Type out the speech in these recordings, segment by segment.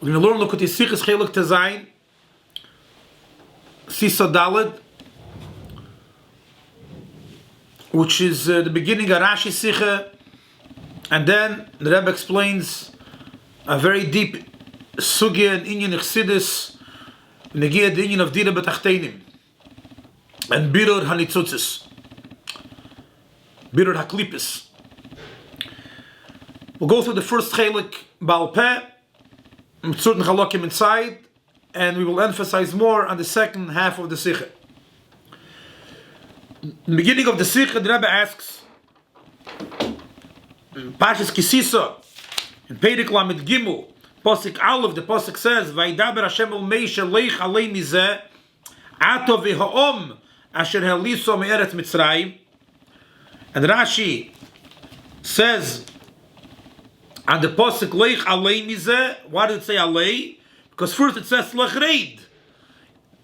We're going to learn Likkutei Sichos Chelek Tezayin, Sisa Daled, which is the beginning of Rashi Sicha, and then the Rabbi explains a very deep sugya and inyan Chassidus, negia the inyan of Dira B'Tachteinim, and Birur Hanitzutzis, Birur Haklipis. We'll go through the first Chelek Baal Peh, certain halakim inside, and we will emphasize more on the second half of the Sikha. In the beginning of the Sikha, the Rabbi asks, Pashas Kisisa, in Perek Lamed Gimel, Posik Aleph, the Posik says, Vaidaber Hashem el Meisha leich alei mizeh, ato v'ha'om asher heliso me'eretz Mitzrayim. And Rashi says, and the Posik leich alei mizeh, why did it say alei? Because first it says lechreid,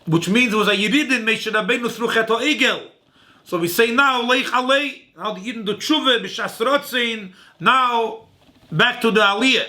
which means it was a yirid in Moshe Rabbeinu through Chet HaEgel. So we say now leich alei, now the Yidden do tshuva b'shas rotzin, now back to the aliyah.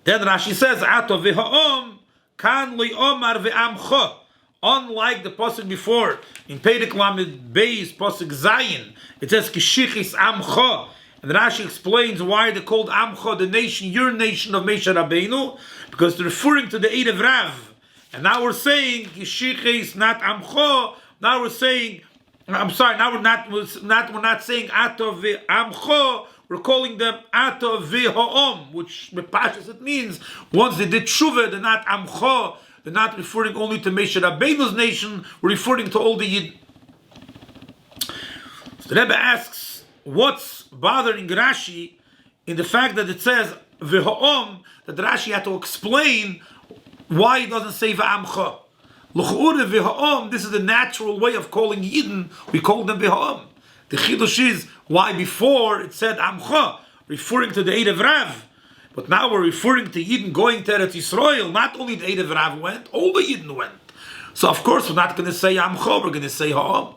Then Rashi says, ato v'ha'om kan li'omar v'amcho. Unlike the pasuk before, in Perek Lamed Beis, pasuk Zayin, it says kishichis amcho. And Rashi explains why they're called Amcha, the nation, your nation of Moshe Rabbeinu, because they're referring to the Eid of Rav. And now we're saying Yishiches, not Amcha. Now we're saying, I'm sorry, now we're not saying Ato v'Amcha. We're calling them Ato v'Ha'om, which Mepashas it means once they did Tshuva, they're not Amcha. They're not referring only to Moshe Rabbeinu's nation. We're referring to all the Yid. So the Rebbe asks, what's bothering Rashi in the fact that it says v'ha'om, that Rashi had to explain why it doesn't say v'amcha. L'ch'ure v'ha'om, this is the natural way of calling Yidden, we call them v'ha'om. The chidush is why before it said amcha, referring to the Eid of Rav, but now we're referring to Yidden going to Eretz Yisrael. Not only the Eid of Rav went, all the Yidden went. So of course we're not going to say amcha, we're going to say ha'om.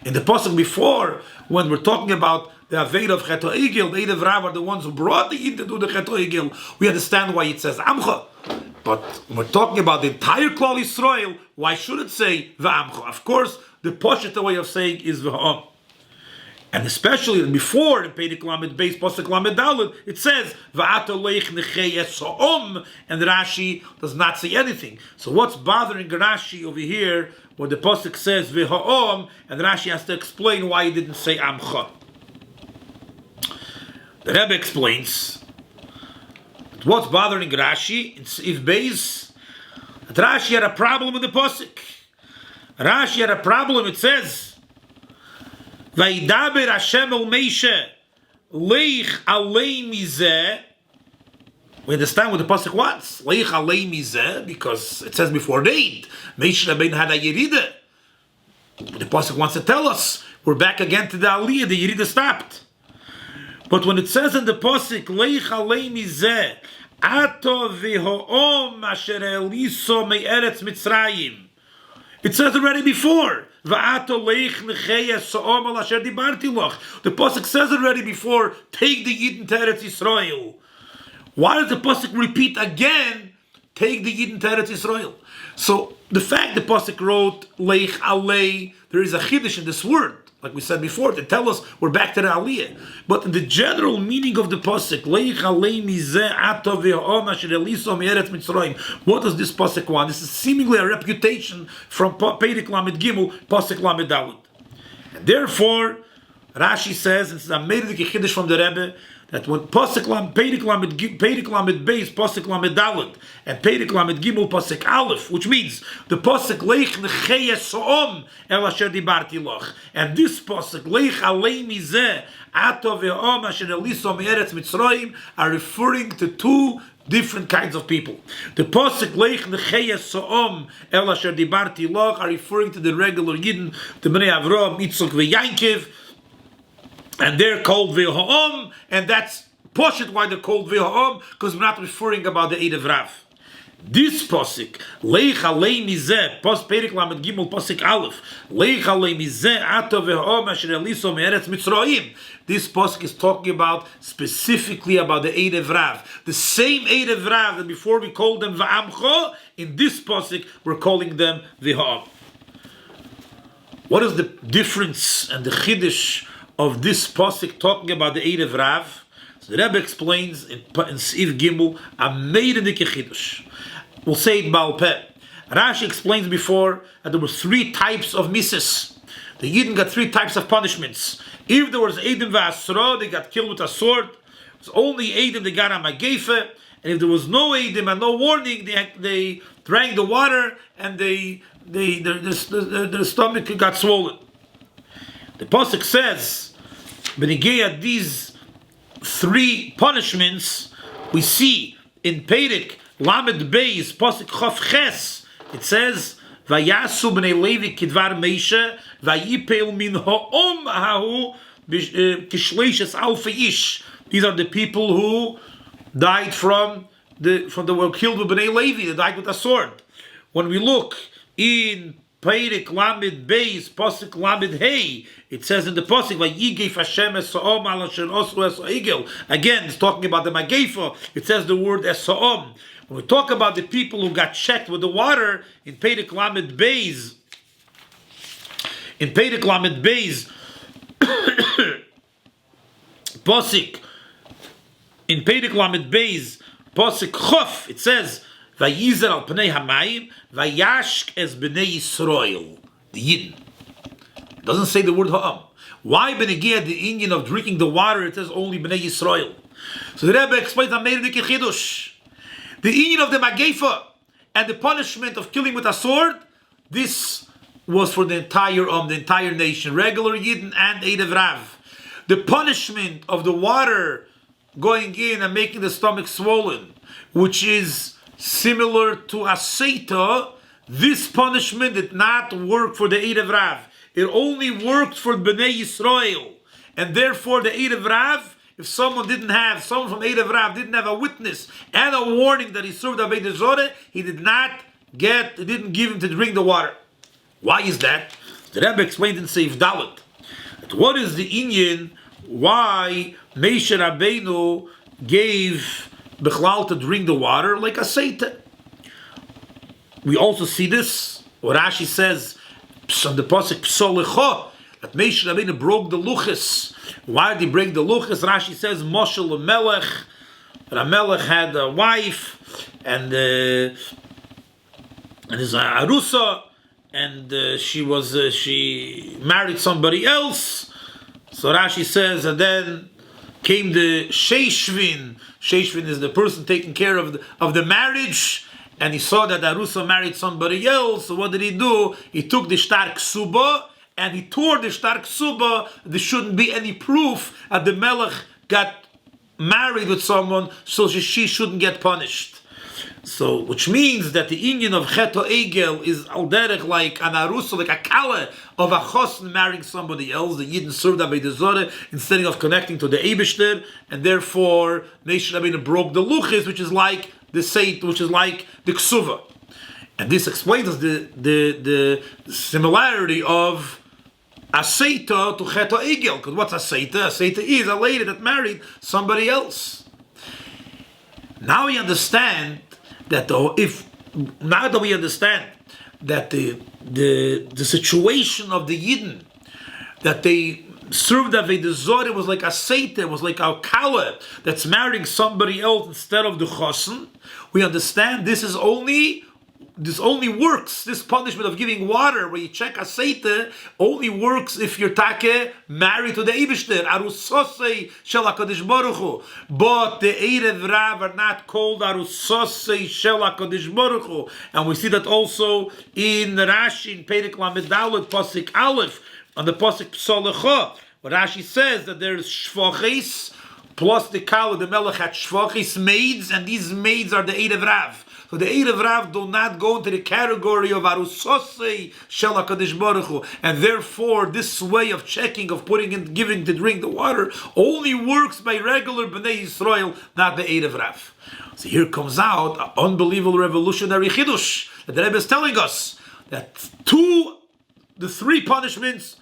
In the pasuk before, when we're talking about the Aved of Chet HaEgel, the Eid of Rav are the ones who brought the Yid to do the Chet HaEgel, we understand why it says Amcha. But when we're talking about the entire Klal Yisrael, why should it say V'amcha? Of course, the Poshet way of saying is V'ha'am. And especially before in Perek Lamed Beis, Posuk Lamed Daled, it says V'ato leich nechei eso'om, and Rashi does not say anything. So what's bothering Rashi over here, when the Posuk says V'ha'om, and Rashi has to explain why he didn't say Amcha? The Rebbe explains that what's bothering Rashi, if Beis, that Rashi had a problem with the Posuk. Rashi had a problem, it says, Vaidaber Hashem el Meisha leich alei mizeh. We understand what the pasuk wants. Leich alei mizeh, because it says before Eid, Moshe Rabbeinu had a yerida. The pasuk wants to tell us we're back again to the aliyah. The yerida stopped. But when it says in the pasuk leich alei mizeh ato v'ho'om asher eliso me'eretz Mitzrayim, it says already before. The pasuk says already before, take the Yidden to Eretz Yisrael. Why does the pasuk repeat again, take the Yidden to Eretz Yisrael? So the fact the pasuk wrote leich alei, there is a chiddush in this word, like we said before, to tell us we're back to the aliyah. But in the general meaning of the pasuk, leich alei mizeh ato v'ha'om asher eliso me'eretz Mitzrayim, what does this pasuk want? This is seemingly a reputation from Perek Lamed Gimel, Pasuk Lamed Daled. And therefore, Rashi says, and this is a meidik chiddush from the Rebbe, that when Perek Lamed Beis, Pasuk Lamed Daled, and Perek Lamed Gimel, Pasuk Aleph, which means the Pasuk leich nechei eso'om el asher dibarti loch, and this Pasuk leich alei mizeh ato v'ha'om asher eliso me'eretz Mitzrayim are referring to two different kinds of people. The Pasuk leich nechei eso'om el asher dibarti loch are referring to the regular Yidden, the Bnei Avraham, Yitzchak v'Yankiv, and they're called V'ha'om, and that's Poshet why they're called V'ha'om, because we're not referring about the Eid of Rav. This posik, Leich alei mizeh, pos Perek Lamed Gimel posik Aleph, Leich alei mizeh ato ve'hom asher eliso me'eretz Mitzrayim. This posik is talking about specifically about the Erev Rav, the same Erev Rav that before we called them Va'amcho. In this posik we're calling them V'ha'am. What is the difference and the chiddush of this posik talking about the Erev Rav? So the Rebbe explains in Seif Gimel a meidendike chiddush. We'll say it Baal Peh. Rashi explains before that there were 3 types of misses. The Yidden got 3 types of punishments. If there was Eidim v'Asra, they got killed with a sword. It was only Eidim they got a Magefe. And if there was no Eidim and no warning, they drank the water and their stomach got swollen. The Pasuk says, Benigea, these 3 punishments we see in Perek Lamed Beis Pasuk Chof Ches. It says, Vayasu b'nei Levi kidvar Meisha vayipel min ha'om hahu kishleishes alfa ish. These are the people who died from the were killed with b'nei Levi. They died with a sword. When we look in Perek Lamed Beis Pasuk Lamed Hey, it says in the Pasuk Vayigef Hashem eso'om al asher osru eso'igel. Again, it's talking about the Magefa. It says the word eso'om. When we talk about the people who got checked with the water in Perek Lamed Beis, Posik, in Perek Lamed Beis, Posik Chof, it says, Vayizer al pnei hamayim, vayashk es bnei Yisrael, the Yidden. It doesn't say the word ha'am. Why benegiyah the Indian of drinking the water? It says only bnei Yisrael. So the Rebbe explains that meidendike chiddush. The Indian of the Magefa and the punishment of killing with a sword, this was for the entire nation, regular Yidden and Erev Rav. The punishment of the water going in and making the stomach swollen, which is similar to a Seita, this punishment did not work for the Erev Rav. It only worked for Bnei Yisrael. And therefore the Erev Rav, if someone from Erev Rav didn't have a witness and a warning that he served Avodah Zorah, he didn't give him to drink the water. Why is that? The Rebbe explained in Seif Dalet. What is the inyan why Moshe Rabbeinu gave Bechlal to drink the water like a seita? We also see this, what Rashi says on the pasuk Psolecho, that Moshe Rabbeinu broke the luchas. Why did he break the luchas? Rashi says Moshe Melech. Melech had a wife and his arusa, and she married somebody else. So Rashi says, and then came the Sheishvin. Sheishvin is the person taking care of the marriage, and he saw that Arusa married somebody else. So what did he do? He took the Shtar Ksuba and he tore the Shtar Ksuba. There shouldn't be any proof that the Melech got married with someone, so she shouldn't get punished. So, which means that the union of Cheto Egel is alderech like an Arusa, like a Kale of a Chosn marrying somebody else. The Yidden served Avodah Zorah instead of connecting to the Eibishter, and therefore Moshe Rabbeinu broke the Luchis, which is like the Seit, which is like the Ksuva. And this explains us the similarity of a Seita to Cheto Egel. Because what's a Seita? A Seita is a lady that married somebody else. Now we understand that we understand that the situation of the Yidden, that they served Avodah Zorah, was like a Seiter, was like a Kale that's marrying somebody else instead of the Chosen. We understand this only works, this punishment of giving water, where you check a seita, only works if you're take married to the Eibishter, Arusosei Shel HaKadosh Baruch Hu. But the Erev Rav are not called Arusosei Shel HaKadosh Baruch Hu. And we see that also in Rashi, in Perek Lamed Dalet, Pasuk Aleph, on the Pasuk Psolecha, where Rashi says that there's Shvoches plus the Kala, the Melech had Shvachis maids, and these maids are the Erev Rav. So the Erev Rav do not go into the category of Arusosei Shel HaKadosh Baruch Hu, and therefore this way of checking, of putting in, giving to drink the water, only works by regular Bnei Yisrael, not the Erev Rav. So here comes out an unbelievable revolutionary chidush that the Rebbe is telling us that the three punishments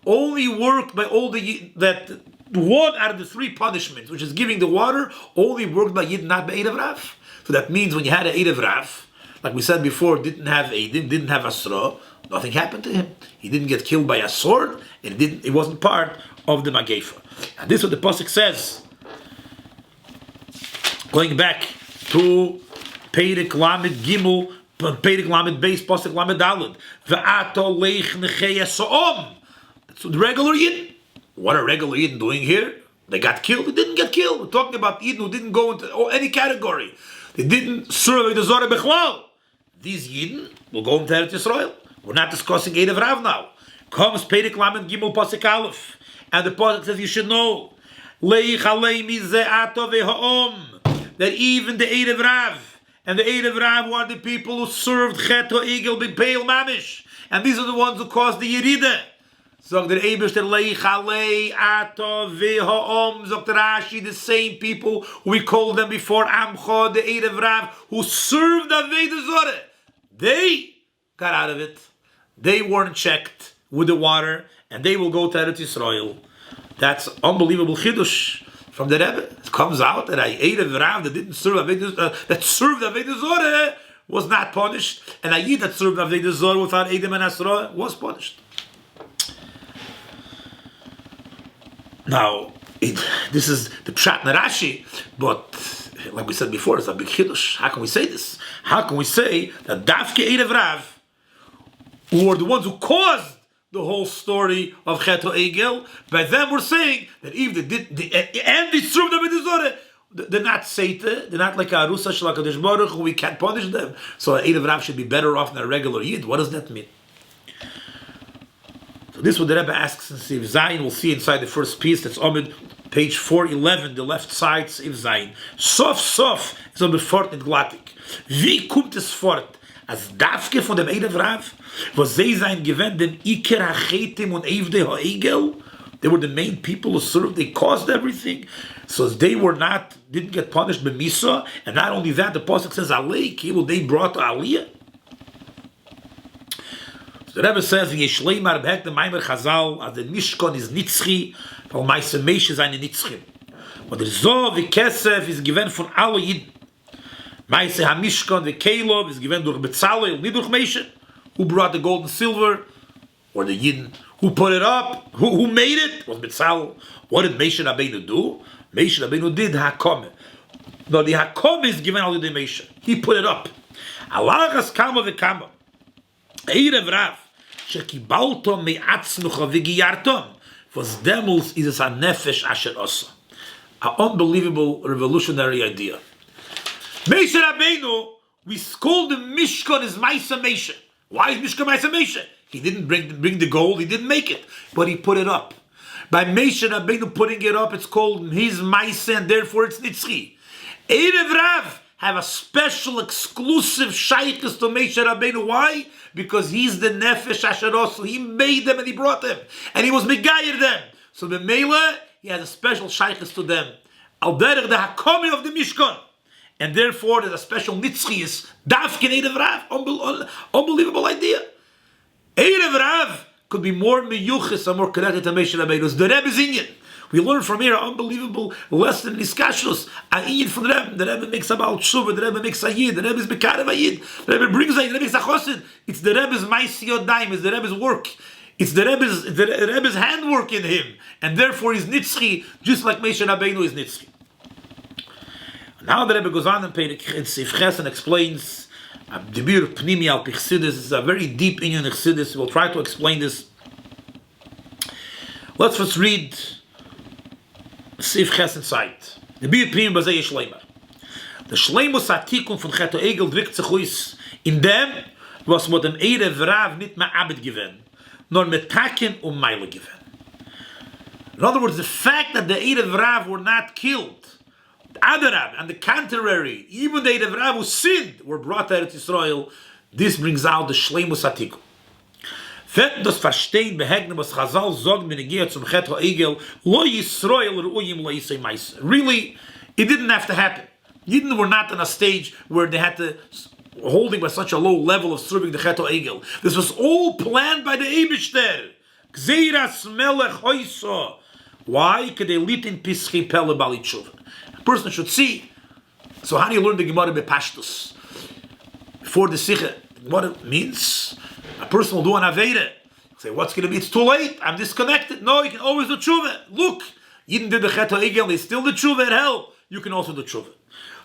only work by that one out of the three punishments, which is giving the water, only worked by Yid, not by Erev Rav. So that means when you had an Erev Rav, like we said before, didn't have Eidim, didn't have Asra, nothing happened to him. He didn't get killed by a sword, and it wasn't part of the Magefa. And this is what the Pasuk says. Going back to Perek Lamed Gimel, Perek Lamed Beis, Pasuk Lamed Daled. Ve'ato leich nechei Sa'om. So the regular Yid. What are regular Yidden doing here? They got killed. They didn't get killed. We're talking about Yidden who didn't go into any category. They didn't serve the Zorah Bechlal. These Yidden will go into Eretz Yisrael. We're not discussing Erev Rav now. Comes Perek Lamed Gimel Pasuk Aleph, and the Pasuk says you should know Leich alei mizeh ato ve'ha'om, that even the Erev Rav and the Erev Rav were the people who served Chet Ha'egel B'Peil Mamish, and these are the ones who caused the Yerida. Sagt der Eberste Leich alei ato ve'ha'om, sagt Rashi, the same people who we called them before Amcha, the Erev Rav, who served Avodah Zorah. They got out of it. They weren't checked with the water, and they will go to Eretz Yisrael. That's unbelievable chidush from the Rebbe. It comes out that a Erev Rav that didn't serve that served Avodah Zorah was not punished, and a Yid that served Avodah Zorah without Eidim and Asra was punished. Now, this is the Pshat Rashi, but like we said before, it's a big chidush. How can we say this? How can we say that Dafke Erev Rav, who were the ones who caused the whole story of Chet Ha'egel, by them we're saying that if they did, and they served them in the Zorah, they're not Seite, they're not like a Arusa Shel HaKadosh Baruch Hu, we can't punish them. So Erev Rav should be better off than a regular Yid. What does that mean? So this is what the Rebbe asks in Siv Zayin. We'll see inside the first piece. That's Amid, page 411, the left side, Siv Zayin. Sof, is on the fort in Glatik. Wie kommt es fort? Als Dafke von dem Erev Rav, wo sie sein gewend den Iker HaChetim und Evde HaEgel, they were the main people who served, they caused everything. So they didn't get punished by Misa, and not only that, the Pasuk says, Alei, Kilu, they brought Aliyah. The Rebbe says, "Yesh Leima behek the Maimer Chazal, as the Mishkan is Nitzchi, weil meise Meishe seine Nitzchim. Und der Zoh wie Kesef ist given von alle Yidden. Meise HaMishkan wie Kelov is given durch Betzalel, nicht durch Meishe. Who brought the gold and silver? Or the Yidden. Who put it up? Who made it? Was Betzalel. What did Meishe Rabbeinu do? Meishe Rabbeinu did Hakome. No, the Hakome is given all the Meishe. He put it up. Alachas Kama v'Kama. Erev Rav. שקיבלתו מעצמך וגיירתו, was demels is a nefesh asher osa. An unbelievable revolutionary idea. Meishe Rabbeinu, we scold the Mishkan is Maisa Meishe. Why is Mishkan Maisa Meishe? He didn't bring the gold, he didn't make it, but he put it up. By Meishe Rabbeinu putting it up, it's called his Maisa, and therefore it's Nitzchi. Erev Rav have a special, exclusive shaykhs to Meishe Rabbeinu. Why? Because he's the nefesh asheros. He made them and he brought them, and he was megayer them. So the Mela, he has a special shaykhs to them. Al derech the hakomi of the Mishkan, and therefore there's a special nitzchias. Dafkin Erev Rav, unbelievable idea. Erev Rav could be more miyuchis and more connected to Meishe Rabbeinu. It's the Rebbe's inyan. We learn from here an unbelievable lesson in Iskashrus. A Yid from the Rebbe. The Rebbe makes about Shuvah. The Rebbe makes a Yid. The Rebbe is Bekarev a Yid. The Rebbe brings a Yid. The Rebbe is a Chosid. It's the Rebbe's Maisiyot Daim. It's the Rebbe's work. It's the Rebbe's handwork in him. And therefore he's Nitzchi, just like Meishe Rabbeinu is Nitzchi. Now the Rebbe goes on in Sif Ches and explains the Dibur Pnimi al Chassidus. This is a very deep inyan in Chassidus. We'll try to explain this. Let's first read Sif Ches inside. The Bir Prim Bazei Shleimer. The Shleimus Atikun von Chet Ha'egel drückt sich aus in dem, was mit dem Erev Rav nicht mehr Abed gewinnt, nor mit Taken Meile gewinnt. In other words, the fact that the Erev Rav were not killed, Adarab, and the contrary, even the Erev Rav who sinned were brought to Eretz Yisrael, this brings out the Shleimus Atikum. Das verstehen behegnen was Chazal sagen wenn geht zum Chet HaEgel lo Yisrael ru'yim lo Yisay Mais. Really, it didn't have to happen. Yidden were not in a stage where they had to holding by such a low level of serving the Chet HaEgel. This was all planned by the Eibishter. Gzeiras melech hoyso. Why? Because they lit in Pischi Pele Bali Tshuva. A person should see. So how do you learn the Gemara Bepashtus? Before the Sikha, Gemara means a person will do an Aveda. Say, what's going to be? It's too late. I'm disconnected. No, you can always do Tshuva. Look, Yidden did the Chet HaEgel. They still did Tshuva at hell. You can also do Tshuva.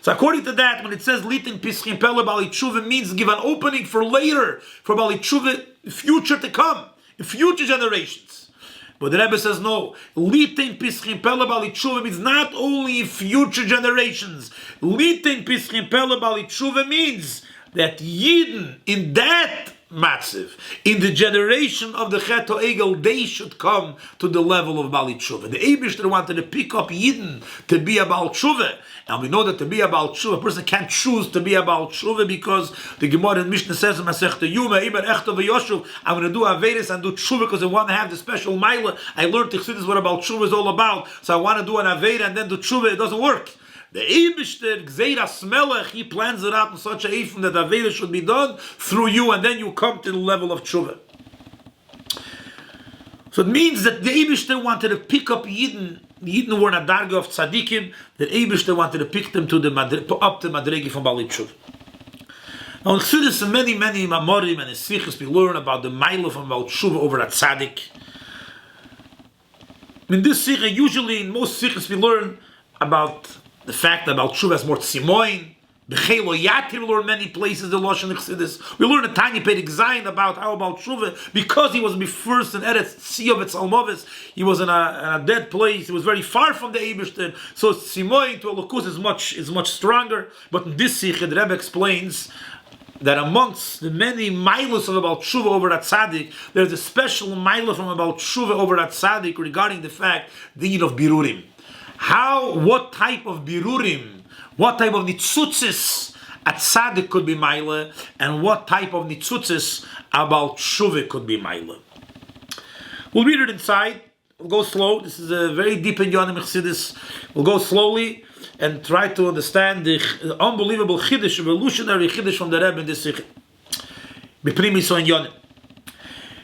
So according to that, when it says Litin Pischim Pele Bali Tshuva means give an opening for later, for Bali Tshuva, future to come, in future generations. But the Rebbe says no. Litin Pischim Pele Bali Tshuva means not only in future generations. Litin Pischim Pele Bali Tshuva means that Yidden in that Matziv, in the generation of the Chet HaEgel, they should come to the level of Bali Tshuva. The Eibishter wanted to pick up Yidden to be a Bal Tshuva. And we know that to be a Bal Tshuva, a person can't choose to be a Bal Tshuva because the Gemara in Mishnah says in Masechta Yuma, Iber Echto V'Yoshuv, I'm going to do Averis and do Tshuva because I want to have the special Maila. I learned Tichsidis what a Bal Tshuva is all about, so I want to do an Avera and then do Tshuva. It doesn't work. The Eibishter, Gzeiras Melech, he plans it out in such a Eifim that Avera should be done through you, and then you come to the level of Tshuva. So it means that the Eibishter wanted to pick up Yidden. The Yidden were in a Darga of Tzadikim. The Eibishter wanted to pick them to up the Madregi from Bali Tshuva. Now in Chassidus and many Mamorim and in Sichos we learn about the Maila from Bali Tshuva over a Tzadik. In this Sikha, usually in most Sichos we learn about the fact that Bal Tshuva has more tzimoin. B'chelo yatir we learn many places the Lashon Chassidus. We learn a tiny Perek Zayin about how Bal Tshuva, because he was first in Eretz Tziovetz Almovis, he was in a dead place. He was very far from the Eibishter. So tzimoin to Elokus is much stronger. But in this Sikha, the Rebbe explains that amongst the many milos of Bal Tshuva over at Tzaddik, there's a special milo from Bal Tshuva over at Tzaddik regarding the fact the need of birurim. What type of birurim, what type of nitzutzis at Tzaddik could be maila, and what type of nitzutzis about Tshuva could be maila. We'll read it inside. We'll go slow. This is a very deep in Yonim Chassidus. We'll go slowly and try to understand the unbelievable chiddush, revolutionary chiddush from the Rebbe in this Sikh. Beprimi so in Yonim.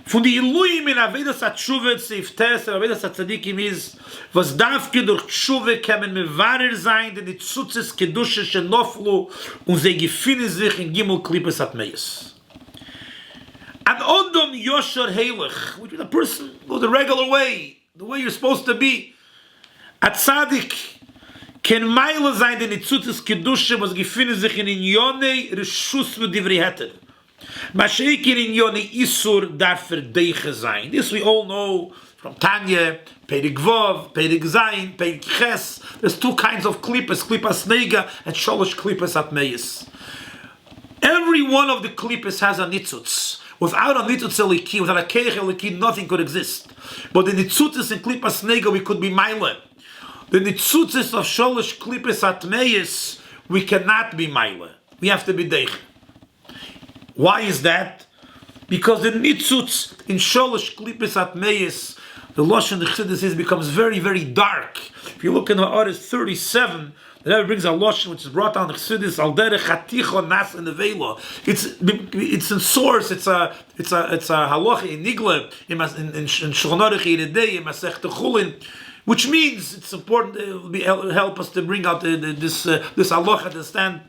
Von die Iluim in Avedas HaTshuva, Seif Tes, Avedas HaTzadikim is, was davke durch Tshuva kämen mevarer sein, denn die Tzutzes Kedusha shenoflu, und sie gefinnen sich in Gimel Klippes Atmeis. An Odom Yosher Heilig, which is a person goes the regular way, the way you're supposed to be. A Tzadik can Meile sein, denn die Tzutzes Kedusha, was gefinnen sich in Yonei Rishus v'Divrei Heter. Masheikin in Yoni Isur darf verdeiche sein. This we all know from Tanya, Perek Vov, Perek Zayin, Perek Ches. There's two kinds of klippas, klippas nega and sholosh klippas atmeis. Every one of the klippas has a nitzutz. Without a nitzutz eliki, without a keich eliki, nothing could exist. But the nitzutzes in klippas nega we could be maile. The nitzutzes of sholosh klippas atmeis we cannot be maile. We have to be deich. Why is that? Because the nitzutz in sholosh klippes atmeis, the Lashon Chassidus becomes very, very dark. If you look in Ha'aretz 37, the Rebbe brings a Lashon which is brought down in Chassidus al derech haticho nas in the vela. It's in source. It's a halacha in Nigla in Shulchan Aruch Yidei in Masechta Chulin, which means it's important to help us to bring out this halacha to stand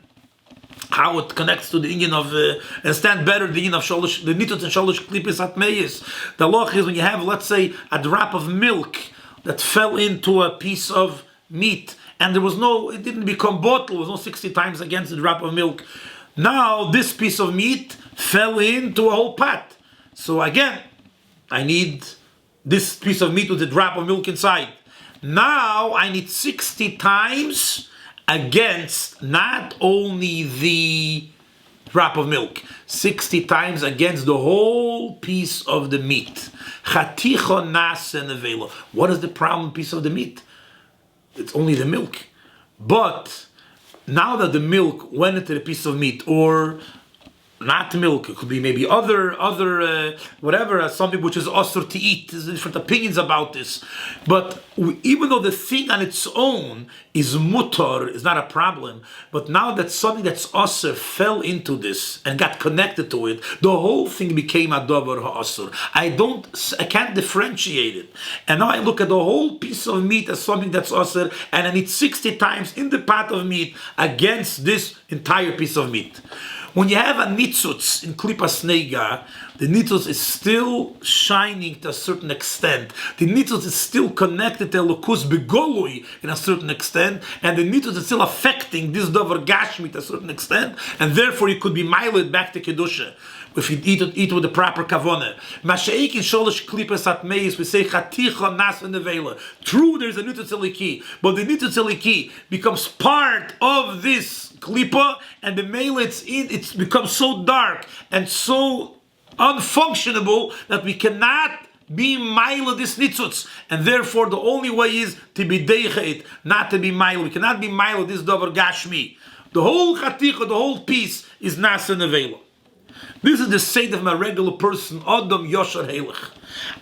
how it connects to the Indian of and stand better the Indian of sholosh, the nitzutz and sholosh klippis atmeis. The loch is when you have, let's say, a drop of milk that fell into a piece of meat, and it didn't become bottle. It was no 60 times against the drop of milk. Now this piece of meat fell into a whole pot. So again, I need this piece of meat with a drop of milk inside. Now I need 60 times against not only the drop of milk. 60 times against the whole piece of the meat. Chaticho nase nevela. What is the problem with piece of the meat? It's only the milk. But now that the milk went into the piece of meat, or not milk, it could be maybe other whatever, something which is osur to eat. There's different opinions about this. But even though the thing on its own is mutar, is not a problem, but now that something that's osur fell into this and got connected to it, the whole thing became a davar ha'asur. I can't differentiate it. And now I look at the whole piece of meat as something that's osur, and I need 60 times in the pot of meat against this entire piece of meat. When you have a nitzutz in klipas nega, the nitzutz is still shining to a certain extent. The nitzutz is still connected to elokus begolui in a certain extent, and the nitzutz is still affecting this davar gashmi to a certain extent, and therefore it could be miled back to kedusha if you eat it with the proper kavona. Mashaik in sholish klipas atmeis, we say chaticha nas nevela. True, there's a nitzutz eliki, but the nitzutz eliki becomes part of this klipa, and the mele it's becomes so dark and so unfunctionable that we cannot be mile this nitzutz, and therefore the only way is to be deichet, not to be mile. We cannot be mile this davar gashmi. The whole chaticha, the whole piece is nasa nevela. This is the state of a regular person, Adam Yosher Heilig.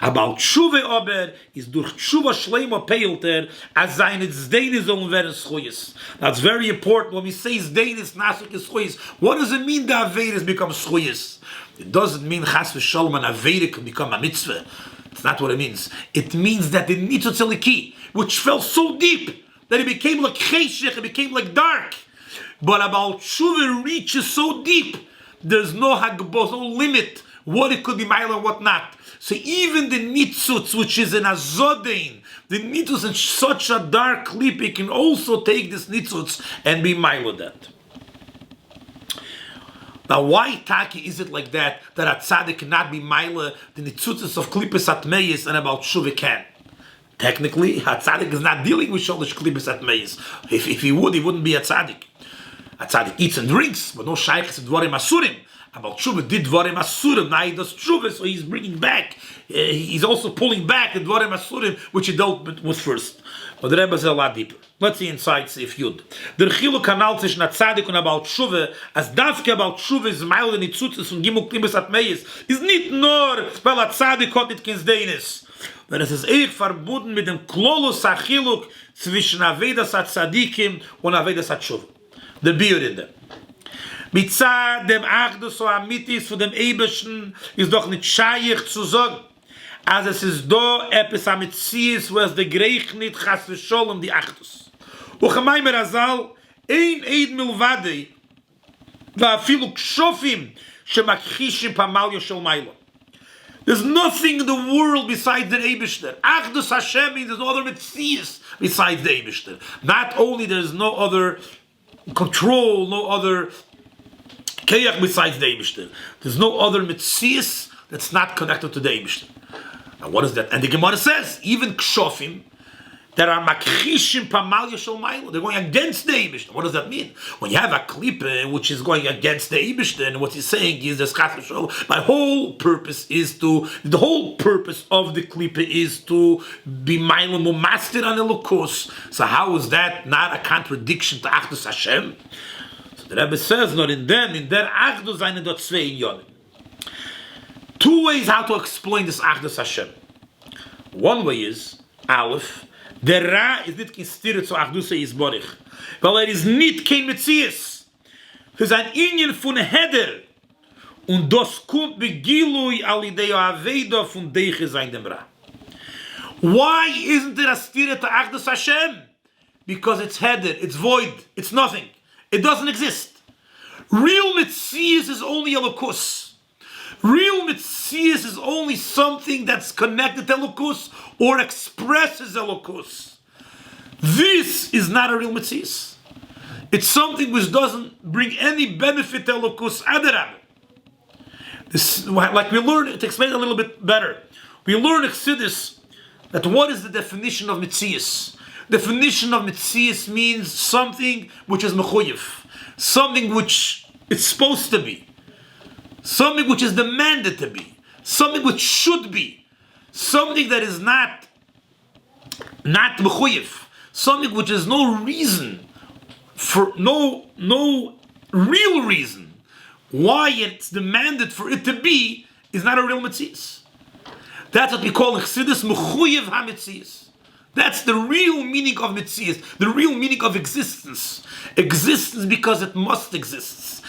About Tshuva aber is durch Tshuva Shleima Peilter as seine Zdeinis sollen werden Schuyes. That's very important. When we say Zdeinis Nasuk is Schuyes, what does it mean that Averis become Schuyes? It doesn't mean Chas v'Shalom an Averi can become a mitzvah. It's not what it means. It means that the Nitzutz Eliki, which fell so deep that it became like Cheshech, it became like dark. But about Tshuva reaches so deep, there's no hagbos, no limit what it could be mile and what not. So even the nitzutz, which is an azodein, the nitzutz in such a dark clip, it can also take this nitzutz and be mile of that. Now, why taki is it like that a tzaddik cannot be mile the nitzutzes of klippes atmeis and about shuva can? Technically, a tzaddik is not dealing with sholish klippes atmeis. If he would, he wouldn't be a tzaddik. A tzaddik eats and drinks, but no shaykhs dvarim asurim. About tshuva did dvarim asurim. Now he does tshuva, so he's bringing back. He's also pulling back the dvarim asurim, which he dealt with first. But the Rebbe is a lot deeper. Let's see inside Seif Yud. Der Chiluk kanal zwischen a tzaddik und about tshuva, as dafke about tshuva is mile the nitzutzes und gimuk klimbes atmeis, is nicht nur, weil a tzaddik hat nicht kein Zdeinis. Wenn es ist verbunden mit dem Klolus Achiluk zwischen Avedas HaTzadikim und Avedas HaTshuva. Der Bier in dem. Mitzad dem Achdus o Amitis von dem Eberschen ist doch nicht scheich zu sagen, als es ist da etwas am Metzies, wo es der Greich nicht chas v'sholem die Achdus. Uchamai merazal, ein Eid milvadei, ואפילו kshofim shemakchishim pamalyo shel mailo. There's nothing in the world besides the Eibishter. Achdus Hashem means there's no other Metzies besides the Eibishter. Not only there's no other control, no other keyach besides the Eibishter. There's no other Metzias that's not connected to the Eibishter. And what is that? And the Gemara says, even kshofim, that are makhishim pamalya shel mailo, they're going against the Eibishter. What does that mean? When you have a klippe which is going against the Eibishter, and what he's saying is the my whole purpose is to, the whole purpose of the klippe is to be mailo mumaster on elokos. So how is that not a contradiction to Achdus Hashem? So the Rebbe says, not in them, in their Achdus eine dort zwei in Yonim. Two ways how to explain this Achdus Hashem. One way is, Aleph, der Ra is nicht considered zu Achdus Yisborich, weil is nicht kein Metzies. Für sein Ingen von Heder, und das kommt begilui alideo Aveda von Deiche sein dem Ra. Why isn't there a stira to Achdus Hashem? Because it's Heder, it's void, it's nothing. It doesn't exist. Real Metzies is only Elokus. Real Metzias is only something that's connected to Elokus or expresses Elokus. This is not a real Metzias. It's something which doesn't bring any benefit to Elokus. This, like we learned, to explain it a little bit better, we learn in Chassidus that what is the definition of Metzias? Definition of Metzias means something which is mechuyev, something which it's supposed to be, something which is demanded to be, something which should be, something that is not mechuyev, something which is no reason, for no real reason why it's demanded for it to be, is not a real metzias. That's what we call chassidus mechuyev ha-metzias. That's the real meaning of metzias, the real meaning of existence. Existence because it must exist.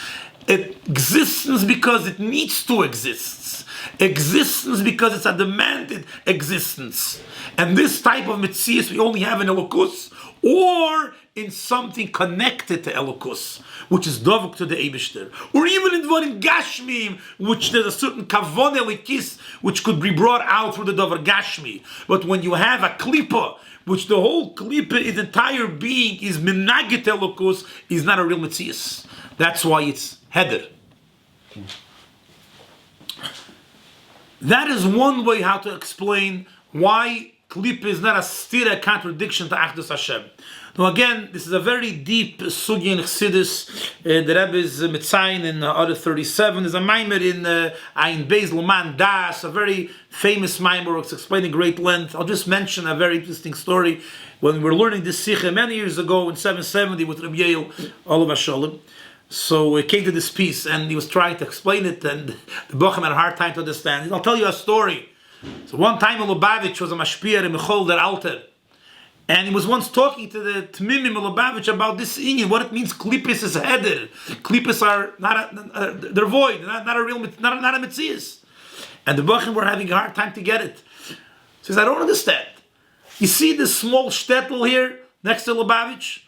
Existence because it needs to exist. Existence because it's a demanded existence. And this type of metzias we only have in Elokus, or in something connected to Elokus, which is dovuk to the Eibishter, or even in Dvarim Gashmim, which there's a certain kavon elikis which could be brought out through the Davar Gashmi. But when you have a klipa, which the whole klipa, its entire being is minagit Elokus, is not a real metzias. That's why it's heder. That is one way how to explain why klipa is not a stira contradiction to Achdus Hashem. Now again, this is a very deep sugi in Chassidus. The Rebbe is mitzayin in Order 37. There's a maimer in Ayin Beis Luman Das, a very famous maimer. It's explaining great length. I'll just mention a very interesting story. When we were learning this sikha many years ago in 770 with Rabbi Yale, Olav Hashalom. So we came to this piece and he was trying to explain it, and the Bochum had a hard time to understand. I'll tell you a story. So one time Lubavitch was a mashpia in Michol der Alter. And he was once talking to the Tmimim Lubavitch about this inyan, what it means. Klippis is heder. Klippis are they're void, not a real, not a metzias. And the Bochum were having a hard time to get it. He says, I don't understand. You see this small shtetl here next to Lubavitch?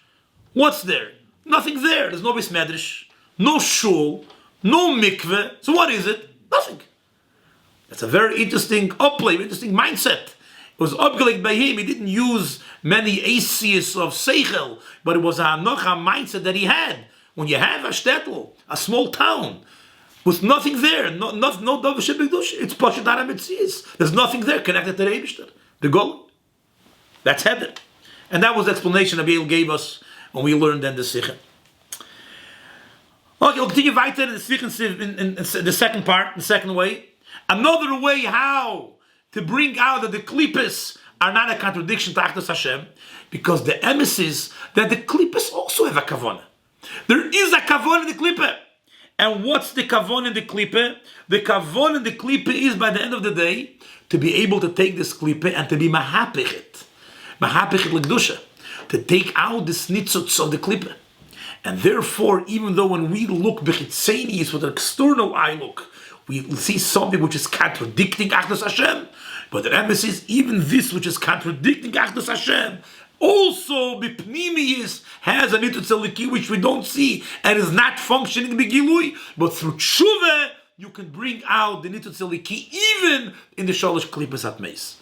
What's there? Nothing there. There's no bis medrash, no shul, no mikveh. So what is it? Nothing. That's a very interesting upplay, interesting mindset. It was upgraded by him. He didn't use many aces of seichel, but it was a hanocha mindset that he had. When you have a shtetl, a small town, with nothing there, no davar shebekdush, it's pashat not a metzias. There's nothing there connected to the Eibishter, the golem. That's heder, and that was the explanation Rabbi gave us when we learned then the sikha. Okay, we'll continue weiter in the sikha in the second part, the second way. Another way how to bring out that the klippos are not a contradiction to Achdus Hashem, because the emes is that the klippos also have a kavanah. There is a kavanah in the klippah. And what's the kavanah in the klippah? The kavanah in the klippah is, by the end of the day, to be able to take this klippah and to be mahapichet l'kedusha, to take out the snitzuts of the klippah. And therefore, even though when we look b'chitzenius with an external eye look, we see something which is contradicting Achdus Hashem, but the emes is even this which is contradicting Achdus Hashem also b'pnimius has a nitzutz eliki which we don't see and is not functioning b'gilui, but through tshuva you can bring out the nitzutz eliki even in the shalosh klippos atmeis.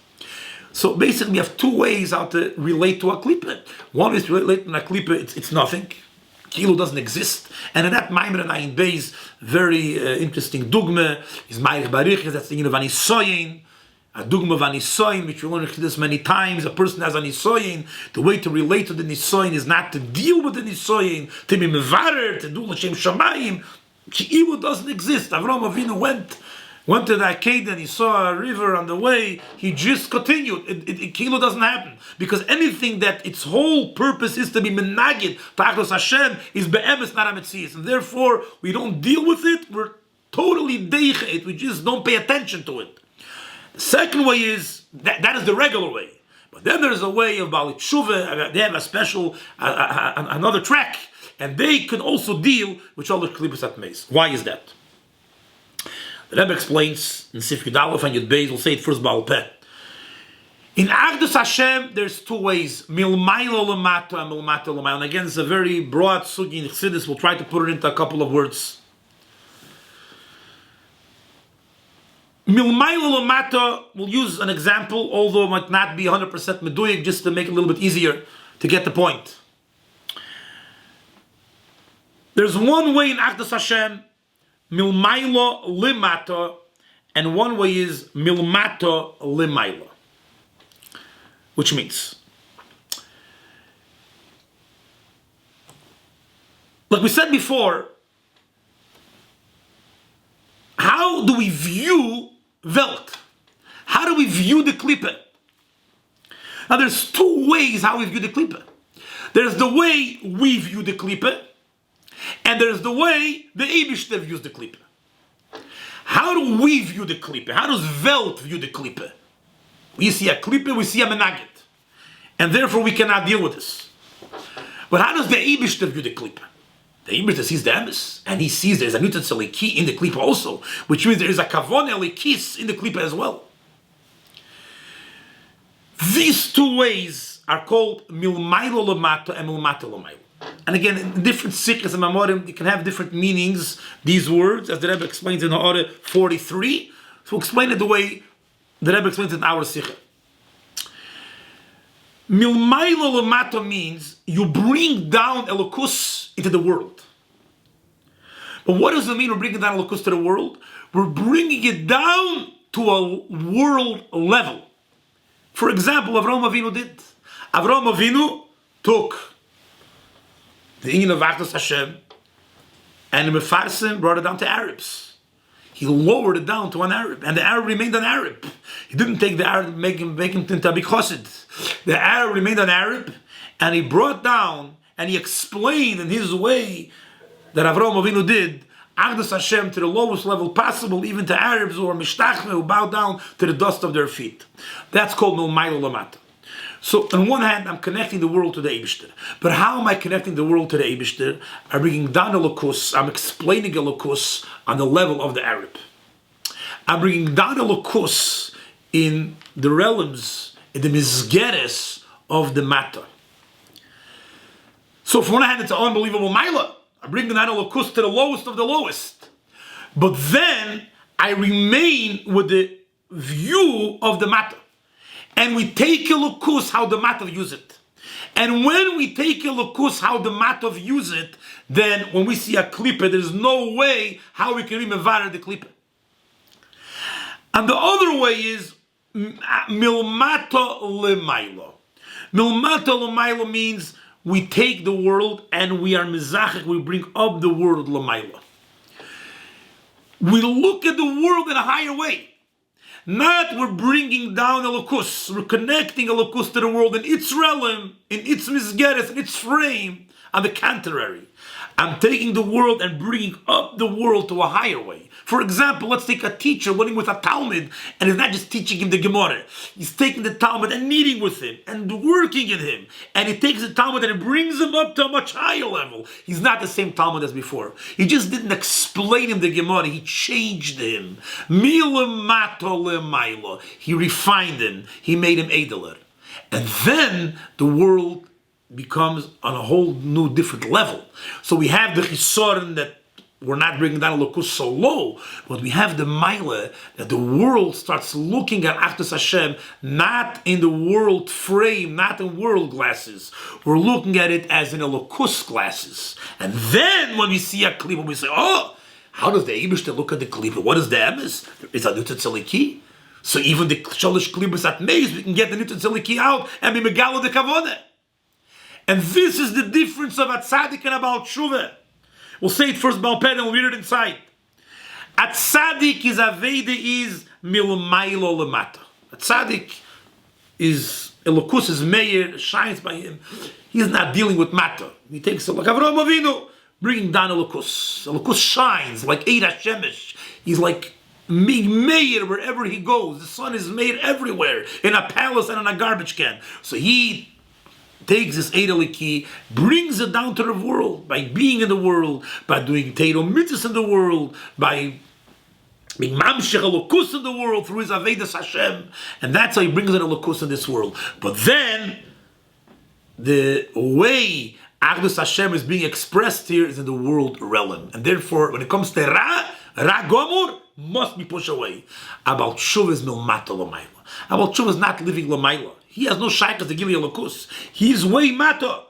So basically we have two ways how to relate to a klippah. One is to relate to a klippah, it's nothing. Kilu doesn't exist, and in that Maimer and Ayin Beis, very interesting dogma is Ma'arich Barich, that's the unit of Anisoyin, a dogma of Anisoyin, which we learned this many times. A person has Anisoyin. The way to relate to the Nisoyin is not to deal with the Nisoyin, to be mevarer, to do l'shem shamayim. Kilu doesn't exist. Avraham Avinu went to the Akedah and he saw a river on the way. He just continued. Kilu doesn't happen. Because anything that its whole purpose is to be menagid, to Achdus Hashem, is be'emes, not a metzias. And therefore, we don't deal with it. We're totally deicha it. We just don't pay attention to it. The second way is, that is the regular way. But then there's a way of Bali Tshuva. They have a special, another track. And they can also deal with all the klippos atmeis. Why is that? The Rebbe explains in Sif Yud Aleph and Yud Beis, we'll say it first Baal Peh. In Achdus Hashem, there's two ways: milmaylo lemato and milmato lemato. And again, it's a very broad sugi in Chassidus. We'll try to put it into a couple of words. Milmaylo lemato, we'll use an example, although it might not be 100% meduyik, just to make it a little bit easier to get the point. There's one way in Achdus Hashem, milmaylo limato, and one way is milmato limaylo. Which means, like we said before, how do we view Welt? How do we view the Klippe? Now there's two ways how we view the Klippe. There's the way we view the Klippe, and there's the way the Eibishter views the Klippe. How do we view the Klippe? How does Welt view the Klippe? We see a Klippe, we see a Menagit. And therefore we cannot deal with this. But how does the Eibishter view the Klippe? The Eibishter sees the Emes, and he sees there's a Newton Seleki in the Klippe also, which means there is a Kavon Elikis in the Klippe as well. These two ways are called Milmailo Lamato and Milmato Lamailo. And again, in different Sichos and Mamorim, you can have different meanings, these words, as the Rebbe explains in Order 43. So we'll explain it the way the Rebbe explains it in our Sicha. Milmailo Lamato means you bring down Elokus into the world. But what does it mean we're bringing down Elokus to the world? We're bringing it down to a world level. For example, Avraham Avinu did. Avraham Avinu took the Inyan of Achdus Hashem and the Mefarsim brought it down to Arabs. He lowered it down to an Arab, and the Arab remained an Arab. He didn't take the Arab and make him into a big chassid. The Arab remained an Arab, and he brought down and he explained in his way that Avraham Avinu did Achdus Hashem to the lowest level possible, even to Arabs who are mishtachme, who bow down to the dust of their feet. That's called Milmailo Lamata. So on one hand, I'm connecting the world to the Eibishter. But how am I connecting the world to the Eibishter? I'm bringing down Elokus, I'm explaining Elokus on the level of the Arab. I'm bringing down Elokus in the realms, in the Mizgeres of the Mata. So from one hand, it's an unbelievable Maila. I'm bringing down Elokus to the lowest of the lowest. But then, I remain with the view of the Mata. And we take Elokus how the Matov use it. And when we take Elokus how the Matov use it, then when we see a Klippe, there's no way how we can remember the Klippe. And the other way is Milmato Lemailo. Milmato Lemailo means we take the world and we are Mizachik, we bring up the world Lemailo. We look at the world in a higher way. Not we're bringing down Elokus, we're connecting Elokus to the world in its realm, in its misgeres, in its frame. On the contrary, I'm taking the world and bringing up the world to a higher way. For example, let's take a teacher learning with a Talmud, and he's not just teaching him the Gemara. He's taking the Talmud and meeting with him and working in him. And he takes the Talmud and it brings him up to a much higher level. He's not the same Talmud as before. He just didn't explain him the Gemara. He changed him. He refined him. He made him Edeler. And then the world becomes on a whole new, different level. So we have the Chisoren that we're not bringing down Elokus so low, but we have the Maila that the world starts looking at Achdus Hashem not in the world frame, not in world glasses. We're looking at it as in Elokus glasses. And then when we see a Klippe, we say, oh, how does the Eibishter look at the Klippe? What is the Emes? Is a Newton Seleki? So even the Shalish Klippes at Meis, we can get the Newton Seleki out and be Megalo de Kavone. And this is the difference of a tzaddik and about tshuva. We'll say it first, Baal Peh, and we'll read it inside. A tzaddik is aveda is milmailo lemata. A tzaddik is Elokus is meir, shines by him. He's not dealing with mata. He takes it like Avraham Avinu, bringing down Elokus. Elokus shines like Eid HaShemesh. He's like meir wherever he goes. The sun is made everywhere, in a palace and in a garbage can. So he takes this Eideliki, brings it down to the world by being in the world, by doing Teiro Mitzvahs in the world, by being Mamshech Elokus in the world through his Avedas Hashem, and that's how he brings an Elokus in this world. But then the way Achdus Hashem is being expressed here is in the world realm, and therefore when it comes to Ra Gomor must be pushed away. About Shuv is Milmata L'mayla. About Shuv is not living L'mayla. He has no shaykhs to give you Elokus. He's way matter.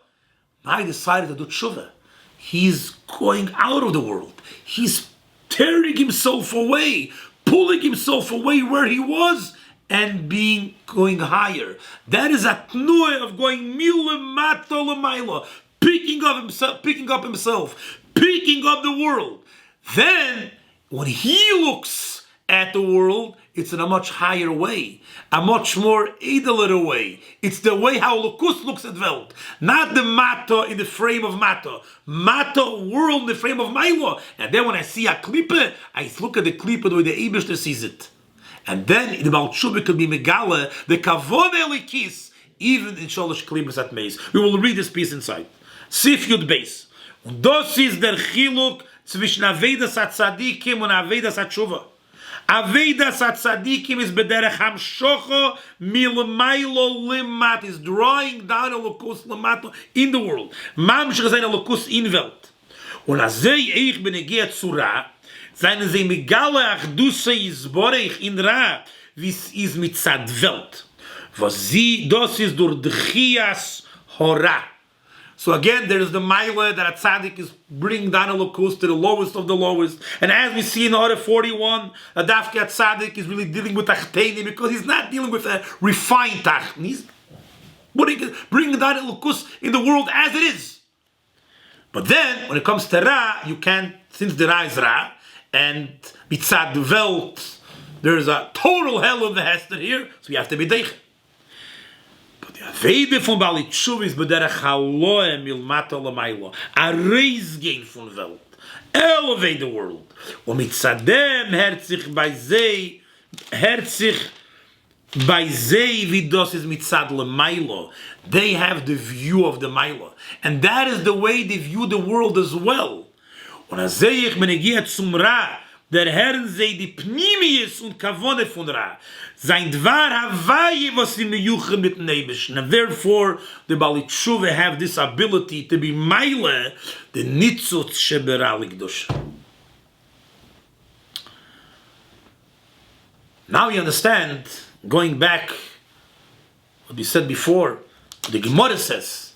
I decided to do tshuva. He's going out of the world. He's tearing himself away, pulling himself away where he was, and going higher. That is a tnuah of going milemato l'mayla, picking up himself, picking up the world. Then when he looks at the world, it's in a much higher way, a much more edeler way. It's the way how Lukus looks at Welt, not the Mata in the frame of Mata. Mata world in the frame of Mailo. And then when I see a klippe, I look at the klippe the way the Eibishter sees it. And then the Baal Tshuva could be Megala, the Kavod Elikis, even in Sholosh Klippes at Meis. We will read this piece inside. Sif Yud Beis. Und das ist der Chiluk zwischen Avedas HaTzadikim und Avedas HaTshuva. Avedas HaTzadikim is bederech hamshocho milmailo limat, is drawing down a lokus lamato in the world. Mamshich is a lokus in Welt. Und azei eich benegea tzura, seien sie megale achduse izborech in Ra, vis is mitzad Welt. Was sie, das ist durch Dchias Hora. So again, there is the Maila that a tzaddik is bringing down a lokus to the lowest of the lowest. And as we see in order 41, a dafke tzaddik is really dealing with tachteni because he's not dealing with a refined tacht. He's bringing down a lokus in the world as it is. But then, when it comes to Ra, you can't, since the Ra is Ra, and mitzad the Welt, there's a total hell of the Hester here, so you have to be deich. The Avede von Bali Tshuva is bederech haloe milmata l'maylo. A raise gain von Welt. Elevate the world. Und mitzadem herzich bei zei wie das is mitzad l'maylo. They have the view of the Maylo. And that is the way they view the world as well. Und als ich menegiert zum Ra, der Herrn sei die Pnimies und Kavone von Ra. Sein Dvar Havaye was im Yuchem mit Nebischen. And therefore, the Bali Tshuva have this ability to be Meile, the Nitzot Shebera Likdosh. Now you understand, going back, what we said before, the Gemara says,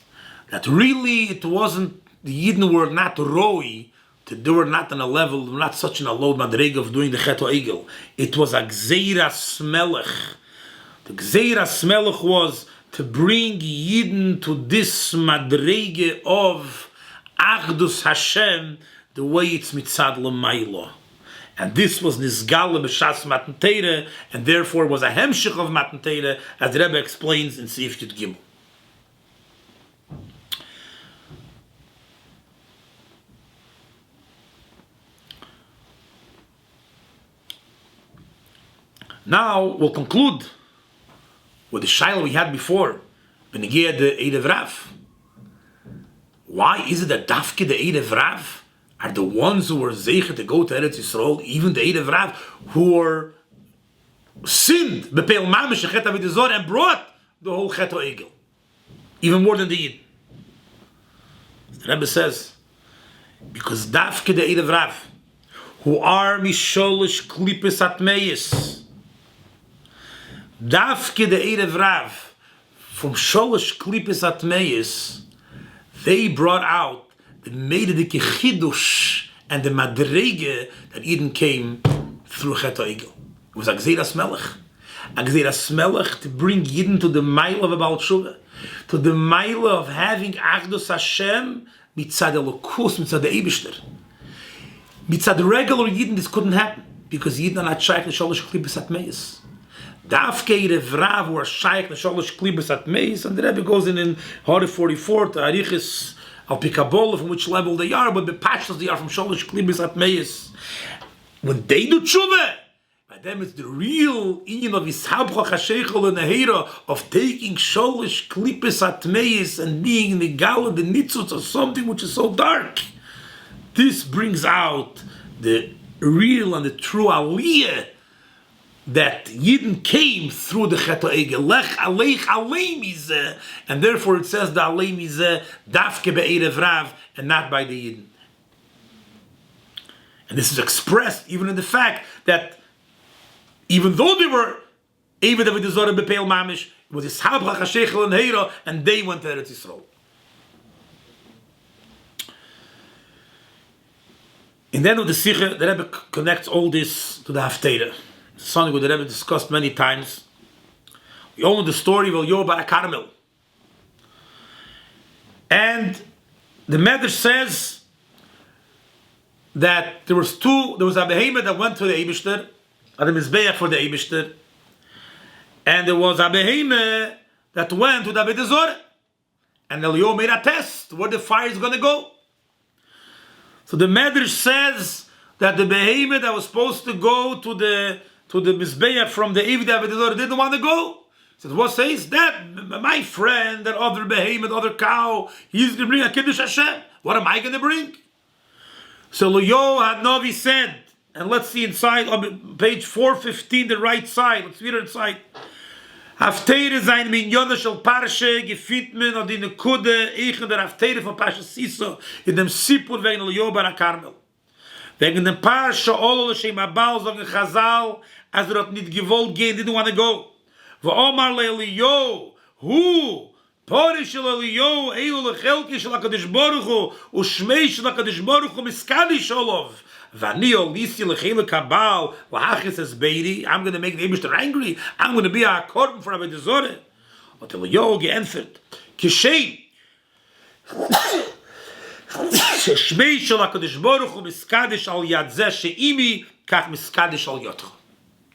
that really it wasn't, the Yidden were not Roi, they were not on a level, not such in a low madrega of doing the Cheto Egel. It was a Gzeiras Melech. The Gzeiras Melech was to bring Yidden to this madrege of Achdus Hashem, the way it's mitzad l'maylo. And this was Nizgala b'shas Matan Torah, and therefore was a hemshich of Matan Torah, as the Rebbe explains in Seif Yud Gimel. Now we'll conclude with the shaila we had before, Benegea the Eid Rav. Why is it that Dafke the Eid Rav are the ones who were zeicher to go to Eretz Yisrael, even the Eid Rav who were sinned bepeil mamish Chet Avidazor and brought the whole Chet Egel, even more than the Yid? The Rebbe says, because Dafke the Eid Rav who are misholish klipes atmeis, Dafke the Erev Rav from Sholosh Klipes Atmeis, they brought out the Meidedike Chidush and the Madrege that Eden came through Cheto Egel. It was a Gzeiras Melech. A Gzeiras Melech to bring Eden to the mile of a Baal Tshuva, to the mile of having Achdus Hashem mitzad Elokus, mitzad the Eibishter. Mitzad the regular Eden, this couldn't happen because Eden are not shaykh the Sholosh Klipes Atmeis. Dafke Erev Rav were shaykh the Sholosh Klipes Atmeis, and the Rebbe goes in Hori 44 to Arichis al Pikabol, from which level they are, but the pashas they are from Sholosh Klipes Atmeis. When they do tshuva, by them it's the real inyan of Ishabcha Chasheichel and Nehera of taking Sholosh Klipes Atmeis and being the Gala, the Nitzutz of something which is so dark. This brings out the real and the true Aliyah that Yidden came through the Cheto Egel, Lech Aleich Alei Mizeh, and therefore it says the Alei Mizeh Dafke Be'erev Rav, and not by the Yidden. And this is expressed even in the fact that even though they were Eved Avidazor Bepeil Mamish, it was Ishabcha Chasheichel and Heira, and they went to Eretz Yisrael. In the end of the Sicha, the Rebbe connects all this to the Haftarah. Something that the Rebbe discussed many times. We all know the story of Yob Bar Carmel. And the Medrash says that there was a behemoth that went to the Eibishter, or the Mizbeach for the Eibishter, and there was a behemoth that went to the Avodah Zarah. And Eliyahu made a test where the fire is going to go. So the Medrash says that the behemoth that was supposed to go to the Mizbeach from the Avodah Zarah didn't want to go. He says, what says that? My friend, that other behemoth, other cow, he's going to bring a Kiddush Hashem. What am I going to bring? So Eliyahu Hanavi said, and let's see inside on page 415, the right side. Let's read it inside. Hafteire sein Minyone shel Parshe gefindt men od in Kude ich der Hafteire von Parshe Sisa in dem Sipur wegen Eliyahu bar Karmel. Wegen dem Parshe Olol Shem Abal sagen Chazal, as hat nicht gewollt gehen, didn't want to go. Wo Omar le Eliyahu, hu Porish shel Eliyahu eilu lechelki shel HaKadosh Baruch Hu u shmei shel HaKadosh Baruch Hu miskadish olov. I'm going to make the Eibishter angry. I'm going to be a korban for Avodah Zarah. But Eliyahu geantwortet, Kishem, Sheshmei shel HaKadosh Baruch Hu miskadish al yad zeh she'imi kach miskadish al yotcha.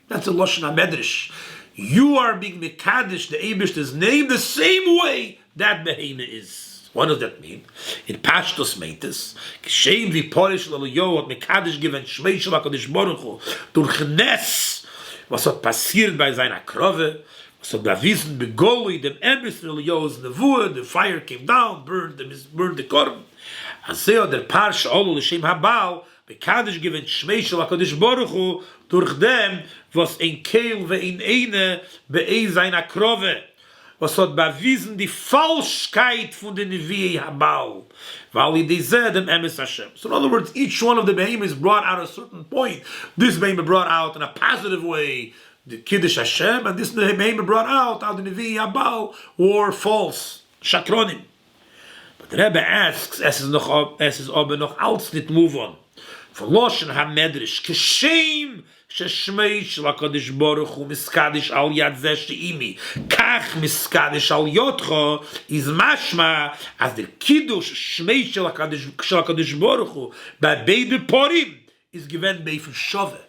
That's a Lashon HaMedrash. You are being Mekadesh, the Eibishter's name, the same way that behemoth is. What does that mean? In Pashtus Meitis, Kishem vi Porish Eliyahu hat Mekadesh given Shmei shel HaKadosh Baruch Hu durch Nes, was hat passiert bei seiner Krove, was hat bewiesen begolui dem Emes Eliyahu's Nevuah, the fire came down, burned the Korban. Azeo der Parsha Olu l'Shem Habal, Mekadesh given Shmei shel HaKadosh Baruch Hu durch dem, was ein Keil ve in Eine be'ei seiner Krove. Was hat bewiesen die Falschkeit von den Nevi'ei Habal. Weil they said them Emes Hashem. So in other words, each one of the behemoths brought out a certain point. This behemoth brought out in a positive way the Kiddush Hashem, and this behemoth brought out how the Nevi'ei Habal were false. Shatronim. But the Rebbe asks, es ist aber noch als nicht move on. Von Lashon HaMedrash, Kishem sheshmei shel HaKadosh Baruch Hu miskadish al yad zeh she'imi kach miskadish al yotcha is mashma as the kiddush shmei shel HaKadosh Baruch Hu by beide porim is given by shove.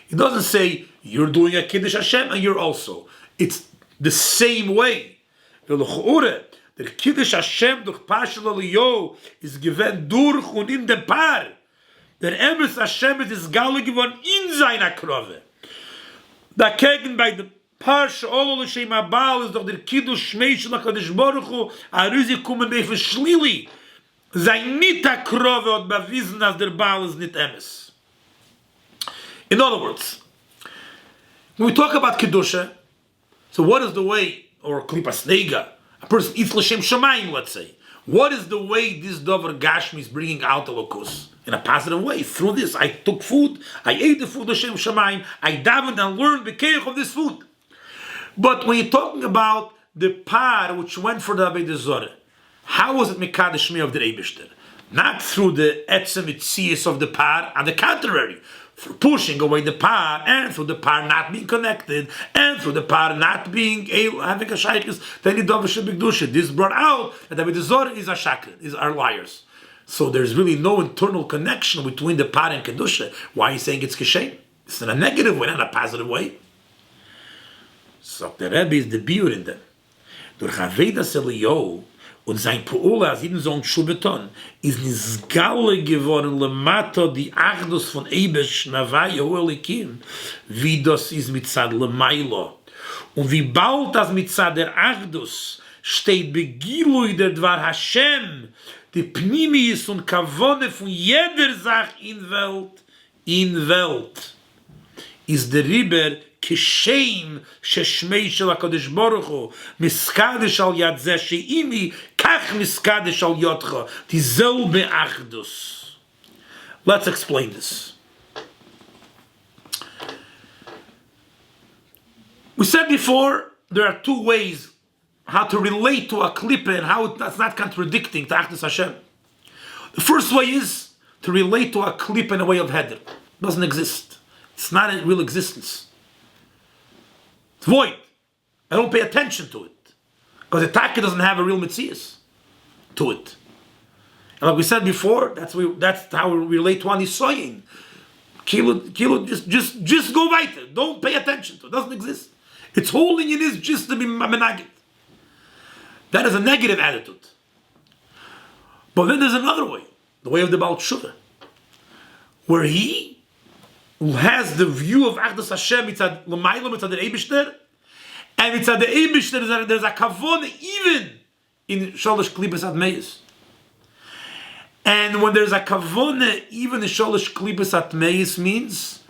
It doesn't say you're doing a kiddush Hashem and you're also. It's the same way. The kiddush Hashem durch Parsha Eliyahu is given durch und in dem Paar. Der Emes Hashem ist Galle geworden in seiner Krove. Dagegen bei dem Parsha Olol Shem Abal ist doch der Kiddush Shmei shel HaKadosh Baruch Hu a Rüzi kommen bei Verschlili. Sein Nita Krove hat bewiesen, dass der Baal ist nicht Emes. In other words, when we talk about Kedusha, so what is the way, or Klipas Nega, a person eats L'Shem Shamayim, let's say. What is the way this Dover Gashmi is bringing out the Lokus? In a positive way. Through this, I took food, I ate the food, L'Shem Shamayim, I davened and learned the keich of this food. But when you're talking about the par which went for the Avodah Zarah, how was it Mekadesh me of the Eibishter? Not through the etzem itzias of the par, on the contrary, through pushing away the par, and through the par not being connected, and through the par not being having a shaykhis, then it should be kedusha. This brought out that Avodah Zarah is a shakr, is our liars. So there's really no internal connection between the par and kedusha. Why are you saying it's kishem? It's in a negative way, not a positive way. So the Rebbe is the biur in them. Durch Avedas Eliyahu und sein Pu'ula, als jeden so ein Schubeton, ist nisgalle geworden, lemata die Achdus von Ebesh, Navai, Elikim, wie das ist mit Zad Lemailo. Und wie bald das mit Zad der Achdus steht Begilui der Dvar Hashem, die Pnimis und Kavone von jeder Sach in Welt, ist der Riber Kishem sheshmei shel HaKadosh Baruch Hu miskadish al yad zeh she'imi kach miskadish al yotcha dieselbe Achdus. Let's explain this. We said before there are two ways how to relate to a klipa and how that's not contradicting to Achdus Hashem. The first way is to relate to a klipa in a way of heder. It doesn't exist. It's not a real existence. It's void. I don't pay attention to it. Because the Taka doesn't have a real Metzias to it. And like we said before, that's how we relate to Anisoyin. Just go weiter. Don't pay attention to it. It doesn't exist. Its whole union is just to be menagid. That is a negative attitude. But then there's another way, the way of the Baal Tshuva, where he has the view of Achdus Hashem mitzad l'mayla, mitzad the Eibishter, and mitzad the Eibishter there's a kavon even in Sholosh Klipos Atmeis. And when there's a kavon even in Sholosh Klipos Atmeis means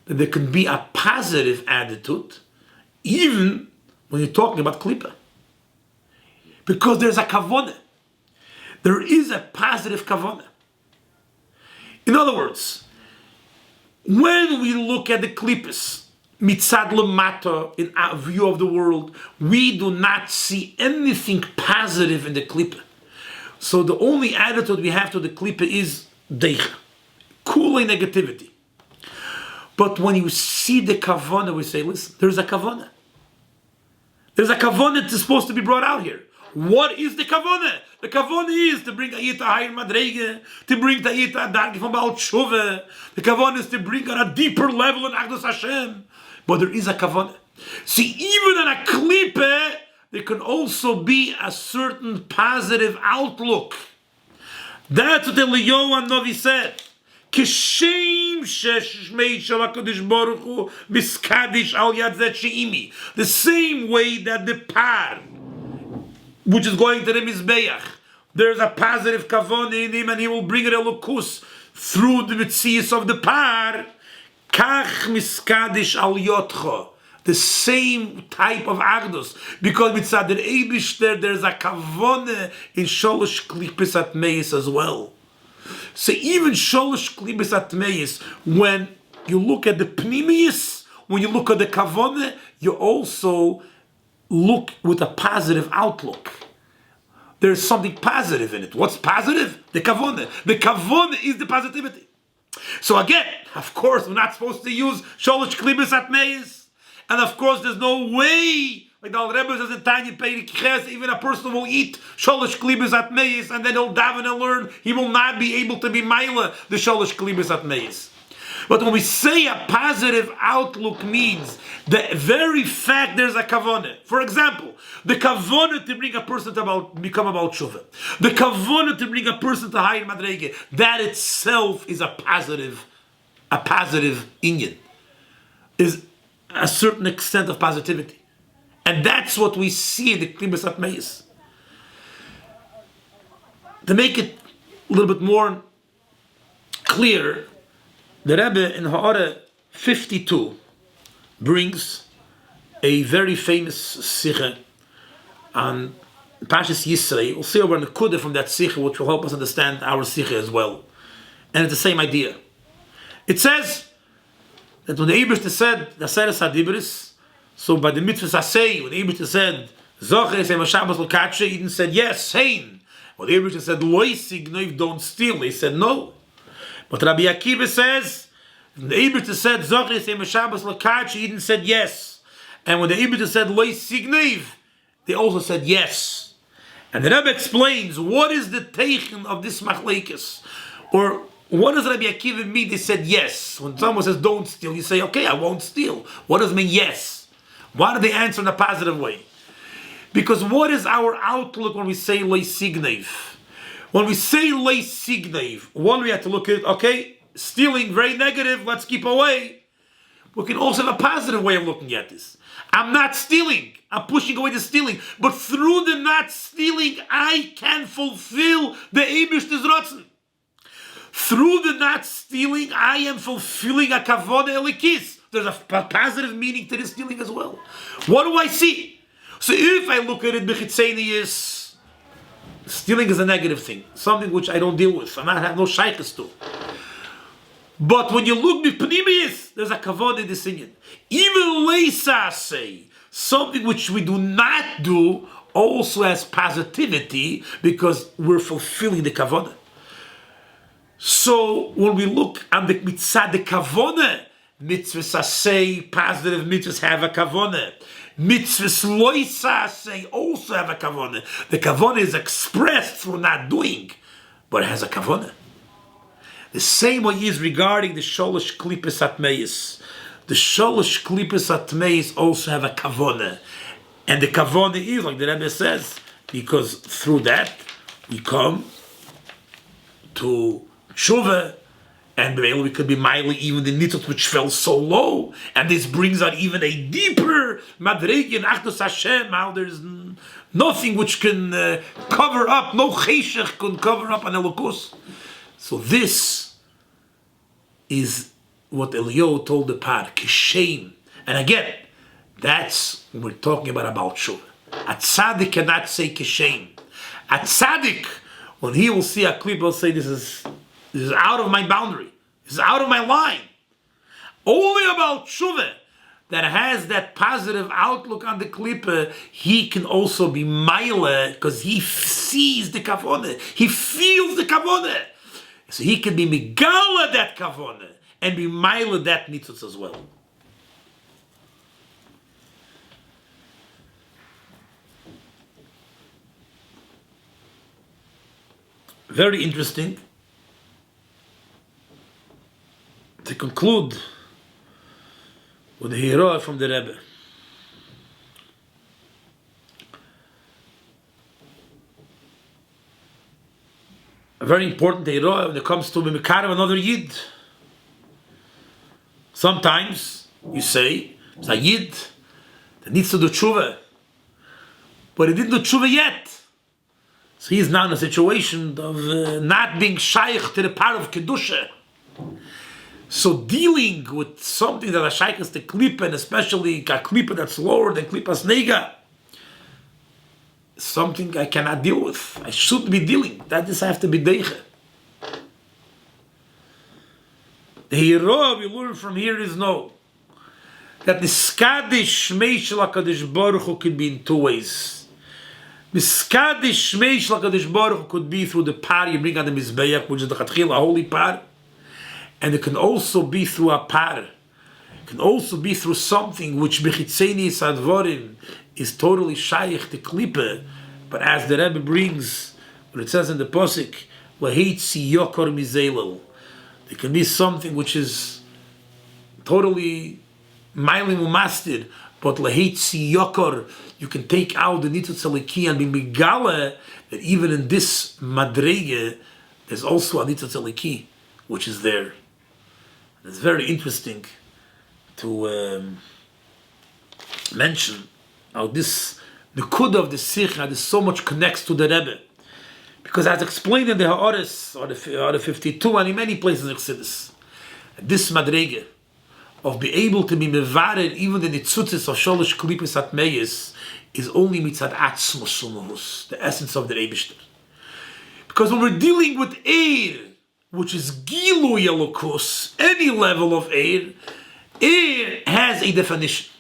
that there can be a positive attitude even when you're talking about Klippa. Because there's a kavon. There is a positive kavana. In other words, when we look at the klippus, mitzad lemata, in our view of the world, we do not see anything positive in the klippa. So the only attitude we have to the klippa is deicha, cooling negativity. But when you see the kavana, we say, listen, there's a kavana. There's a kavana that's supposed to be brought out here. What is the kavana? The kavana is to bring Ayita higher madrege, to bring Ayita dargi from Baal Tshuva. The kavana is to bring on a deeper level in Achdus Hashem. But there is a kavana. See, even on a klippe, there can also be a certain positive outlook. That's what the Eliyahu Novi said. Kishem sheshmei shel HaKadosh Baruch Hu miskadish al yad zeh she'imi. The same way that the par, which is going to the Mizbeach, there's a positive kavon in him, and he will bring a elokus through the mitzias of the par. Kach miskadish al yotcho, the same type of agdos, because mitzad der Eibishter there's a kavon in sholosh klipos atmeis as well. So even sholosh klipos atmeis, when you look at the pnimius, when you look at the kavon, you also look with a positive outlook. There's something positive in it. What's positive? The kavona. The kavona is the positivity. So again, of course, we're not supposed to use sholosh klipos atmeis. And of course, there's no way, like the Rebbe says in Tanya Peirik Ches, even a person will eat sholosh klipos atmeis and then he'll daven and learn, he will not be able to be maila the sholosh klipos atmeis. But when we say a positive outlook means the very fact there's a kavanah. For example, the kavanah to bring a person to become a Baal Tshuva, the kavanah to bring a person to higher madrege, that itself is a positive inyan, is a certain extent of positivity. And that's what we see in the Klipos Atmeis. To make it a little bit more clear, the Rebbe in Ha'ara 52 brings a very famous Sicha on Pashas Yisrei. We'll see over in the Kudah from that Sicha, which will help us understand our Sicha as well. And it's the same idea. It says that when the Eibishter said, Daseres HaDibris, so by the mitzvahs Asay, when the Eibishter said, Zocher Yisrael Shabbos L'Katshe, Eden said, yes, Hein. When the Eibishter said, Loi Signoiv, don't steal, he said, no. But Rabbi Akiva says, the Eibishter said, Zocher Yisrael Shabbos L'Katshe, Eden said, yes. And when the Eibishter said, Loi Signoiv, they also said, yes. And the Rebbe explains, what is the teichen of this machlekes? Or what does Rabbi Akiva mean? They said yes. When someone says don't steal, you say, okay, I won't steal. What does it mean yes? Why do they answer in a positive way? Because what is our outlook when we say lei signev? When we say lei signev, one we have to look at, okay, stealing, very negative, let's keep away. We can also have a positive way of looking at this. I'm not stealing. I'm pushing away the stealing. But through the not stealing, I can fulfill the Eibishter's Ratzon. Through the not stealing, I am fulfilling a kavod elikis. There's a positive meaning to the stealing as well. What do I see? So if I look at it, bechitzenius, stealing is a negative thing, something which I don't deal with. I have no shaykhs to. But when you look b'pnimius, there's a kavod in this inyan. Even leisa say something which we do not do also has positivity because we're fulfilling the kavod. So when we look on the mitzvah, the kavona, mitzvahs say positive mitzvahs have a kavona. Mitzvahs loisa say also have a kavona. The kavona is expressed through not doing. but it has a kavanah. The same way is regarding the sholosh klippos atmeis. The sholosh klippos atmeis also have a kavanah. And the kavanah is, like the Rebbe says, because through that we come to tshuva, and we could be mildly even the nitzot which fell so low, and this brings out even a deeper madrege in Achdus Hashem. How there's nothing which can cover up, no cheshech can cover up an elokus. So this is what Eliyahu told the par kishem, and again, that's when we're talking about tshuva. A tzaddik cannot say kishem. A tzaddik, when he will see a clip, will say, this is out of my boundary. This is out of my line. Only about tshuva that has that positive outlook on the klipa, he can also be maile, because he sees the kavanah. He feels the kavanah. So he can be migala that kavanah and be maile that nitzutz as well. Very interesting. To conclude with the hero from the Rebbe. A very important hero when it comes to Mimikar another Yid. Sometimes you say, it's a Yid that needs to do tshuva, but he didn't do tshuva yet. So he is now in a situation of not being shaykh to the part of Kedusha. So dealing with something that a shaykh is the klipa, and especially a klipa that's lower than klipas nega, is something I cannot deal with. I shouldn't be dealing. That is, I have to be deiche. The hero we learn from here is that the skadish shmei shel HaKadosh Baruch Hu could be in two ways. Miskadish Shmei Shel HaKadosh Baruch Hu could be through the par you bring on the Mizbeach, which is the Chatchil, a holy par, and it can also be through a par. It can also be through something which Bechitzeni Sadvorim is totally shaykh to Klippe, but as the Rebbe brings, when it says in the Posik, Lahitzi Yokor Mizelel, there can be something which is totally Mailim Umastir, but Lahitzi Yokor, you can take out the nitzut zeliki and be migale that even in this madrege there's also a nitzut zeliki which is there. It's very interesting to mention how this Likkutei of the Sichos is so much connects to the Rebbe, because as explained in the Ha'aretz or the 52 and in many places in Chassidus, this madrege of be able to be mevared even the nitzutzis of sholosh klippos atmeis is only mitzad atzmos sumahus, the essence of the Eibishter. Because when we're dealing with Eir, which is Gilu Elokus, any level of Eir has a definition.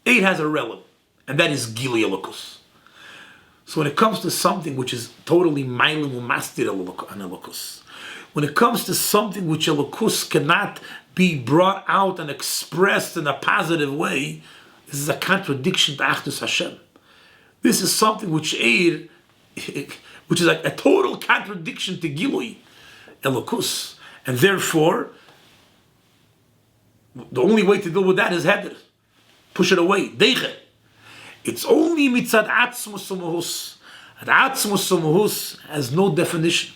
Eir has a realm, and that is Gilu Elokus. So when it comes to something which is totally Mailim Umastir an Elokus, when it comes to something which Elokus cannot be brought out and expressed in a positive way, this is a contradiction to Achdus Hashem. This is something which which is like a total contradiction to Gilui Elokus, and therefore the only way to deal with that is heder, push it away, deiche. It's only mitzad atzmos umahus. And atzmos umahus has no definition,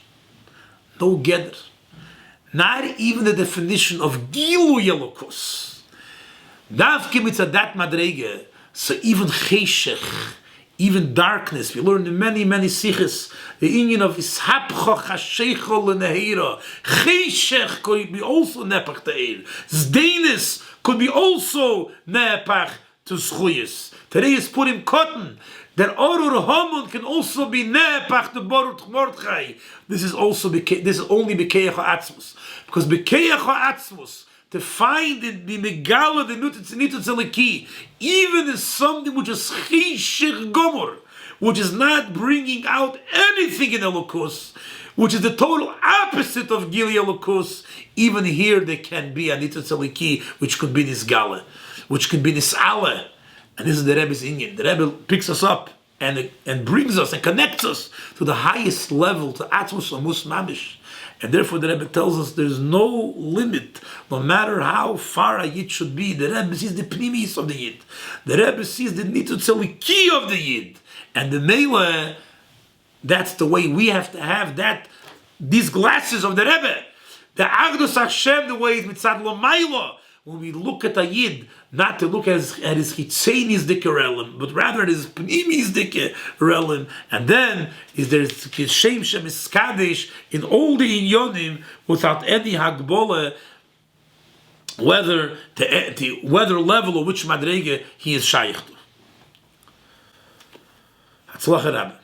no gather. Not even the definition of Gilu Elokus. Davke mitzad dat madrege, so even cheshech, even darkness, we learned in many Sichos, the union of ishapcha chasheichol lenehira. Cheshech could be also nepach to eir. Zdenis could be also nepach to zchuyes. Today is put in cotton. That Orur Hamun can also be nepach to Baruch Mordechai. This is only Bekeach HaAtzmus. Because Bekeach HaAtzmus, to find it, the Megala, the Nitzut Zeliki, even is something which is Chishich Gomor, which is not bringing out anything in Elokus, which is the total opposite of Gili Elokus. Even here there can be a Nitzut Zeliki, which could be Nisgala, which could be Nis'ala. And this is the Rebbe's Inyan. The Rebbe picks us up and brings us and connects us to the highest level, to Atzmus Amus Mamish. And therefore the Rebbe tells us there's no limit, no matter how far a Yid should be. The Rebbe sees the Pnimis of the Yid. The Rebbe sees the Nitzutzaliki of the Yid. And the Mele, that's the way we have to have that, these glasses of the Rebbe. The Agdus Hashem, the way it's Mitzad Lomaylo. When we look at a Yid, not to look at his Chitzenis Dikerelim, but rather at his Pnimis Dikerelim. And then is there Shem Shem Iskadesh in all the Inyonim without any Hagbole, whether level or which Madrege he is Shaykh to. Hatzlacha Rabbi.